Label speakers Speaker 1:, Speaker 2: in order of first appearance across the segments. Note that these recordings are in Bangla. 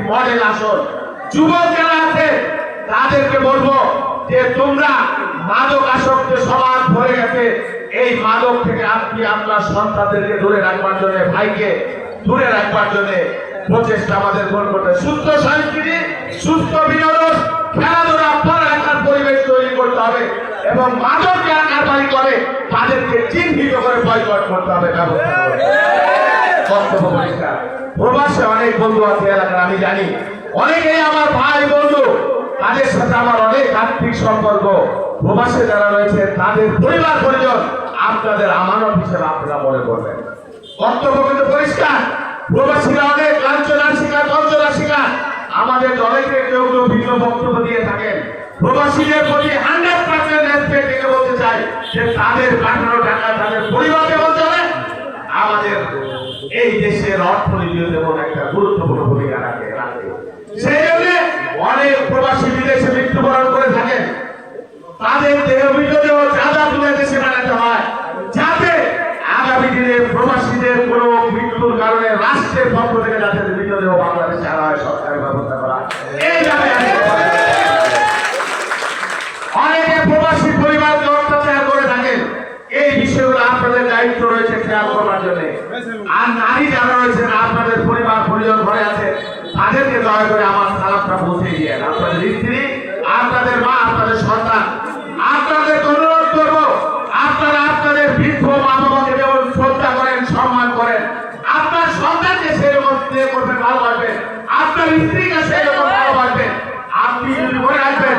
Speaker 1: মডেল আসন। যুবক যারা আছে তাদেরকে বলবো যে তোমরা মাদক আসক্তি সমাজ ভরে গেছে, এই মাদক থেকে আপনি আপনার সন্তানদেরকে দূরে রাখবার জন্য, ভাইকে দূরে রাখবার জন্য প্রচেষ্টা আমাদের গ্রহণ করতে, সুস্থ সংস্কৃতি, সুস্থ বিনোদন, খেলাধুলা, পড়ালেখার পরিবেশ তৈরি করতে হবে এবং মাদক যারা কারবারি করে তাদেরকে চিহ্নিত করে বয়কট করতে হবে। বক্তব্য পরিষ্কার। প্রবাসে অনেক বন্ধু আছে এলাকার, আমি জানি অনেকেই আমার ভাই বন্ধু, তাদের সাথে আমার অনেক আর্থিক সম্পর্ক। প্রবাসে যারা রয়েছে তাদের পরিবার পরিজন আপনাদের আমানত হিসেবে আপনারা মনে করবেন। বক্তব্য কিন্তু পরিষ্কার। প্রবাসীরা অনেক লাঞ্ছনার শিকার, বঞ্চনার শিকার। আমাদের দলেতে কেউ কেউ ভিন্ন বক্তব্য দিয়ে থাকেন। প্রবাসীদের প্রতি 100% রেসপেক্ট দিতে বলতে চাই যে তাদের পাঠানো টাকা তাদের পরিবারকে বলতে হবে। আমাদের এই দেশের অর্থনীতিতে যেমন একটা গুরুত্বপূর্ণ ভূমিকা রাখে। সেই জন্য অনেক প্রবাসী বিদেশে মৃত্যুবরণ করে থাকেন। তাদের দেহ মৃতদেহ চাঁদা তুলে দেশে বানাতে হয়, যাতে আগামী দিনে প্রবাসীদের কোন মৃত্যুর কারণে রাষ্ট্রের পক্ষ থেকে যাতে মৃতদেহ বাংলাদেশে আনা হয়, সরকারের ব্যবস্থা করা। এইভাবে অনেকে প্রবাসী পরিবারকে অত্যাচার করে থাকেন। এই বিষয়গুলো আপনাদের দায়িত্ব রয়েছে খেয়াল করবার জন্য। আর নারী যারা রয়েছেন আপনাদের পরিবার পরিজন ঘরে আছে, তাদেরকে দয়া করে আমার সালামটা পৌঁছে দিয়ে আপনাদের স্ত্রী, আপনাদের মা, আপনাদের সন্তান, আপনাদের অনুরোধ করব আপনারা আপনাদের বৃদ্ধ মা বাবাকে যেমন শ্রদ্ধা করেন, সম্মান করেন, আপনার সন্তানকে সেরকম স্নেহ করবেন, ভালোবাসবেন, আপনার স্ত্রীকে সেরকম ভালোবাসবেন। আপনি যদি মনে রাখবেন,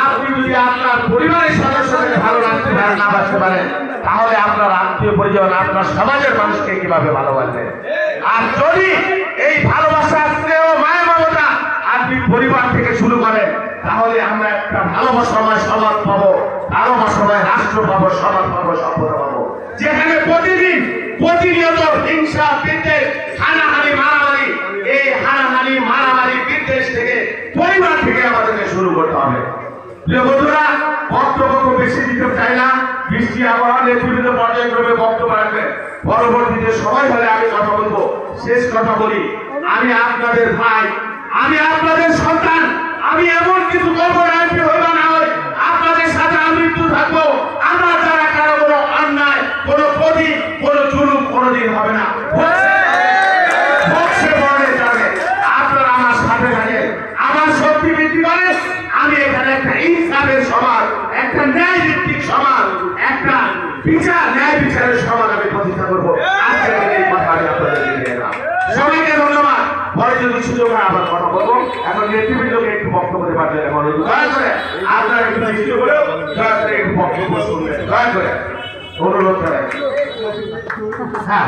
Speaker 1: আপনি যদি আপনার পরিবারের সদস্যদের ভালো রাখতে পারেন, না বাঁচতে পারেন, তাহলে আপনার আত্মীয় পরিজন, আপনার সমাজের মানুষকে কিভাবে ভালোবাসবেন? আর যদি এই ভালোবাসা, স্নেহ, মায়া মমতা আপনি পরিবার থেকে শুরু করেন, তাহলে আমরা একটা ভালো সময় সমাজ পাবো, ভালো সময় রাষ্ট্র পাবো, সমাজ পাবো, সভ্যতা পাবো, যেখানে প্রতিদিন প্রতিনিয়ত হিংসা, বিদ্বেষ, হানাহানি, মারামারি, এই হানাহানি, মারামারি, বিদ্বেষ থেকে পরিবার থেকে আমাদেরকে শুরু করতে হবে। প্রিয় বন্ধুরা, বক্তব্য খুব বেশি দিতে চাই না। বৃষ্টি আবহাওয়া নেতৃত্ব পর্যায়ক্রমে বক্তব্য রাখবেন। পরবর্তীতে সময় হলে আমি কথা বলবো। শেষ কথা বলি, আমি আপনাদের ভাই, আমি আপনাদের সন্তান, আমি এমন কিছু করবো না, এমপি হইবা না হয় আপনাদের সাথে আমৃত্যু থাকবো। আমার দ্বারা কারো কোনো অন্যায়, কোনো ক্ষতি, কোনো জুলুম কোনোদিন হবে না। আপনারা আমার সাথে থাকেন, আমার শক্তি বৃদ্ধি করে। আমি এখানে একটা ইনসাফের সমাজ, একটা ন্যায় ভিত্তিক সমাজ, একটা বিচার, ন্যায় বিচারের সমাজ আমি প্রতিষ্ঠা করবো। আজকের এই কথা আমি আপনাদেরকে দিয়ে এলাম। সবাইকে ধন্যবাদ। পরে যদি সুযোগ হয় আবার কথা বলবো। এখন নেতৃবৃন্দকে একটু বক্তব্য দেওয়ার জন্য অনুরোধ, দয়া করে আপনারা একটু দৃষ্টি করে দয়া করে একটু বক্তব্য শুনবেন, দয়া করে অনুরোধ করেন। হ্যাঁ।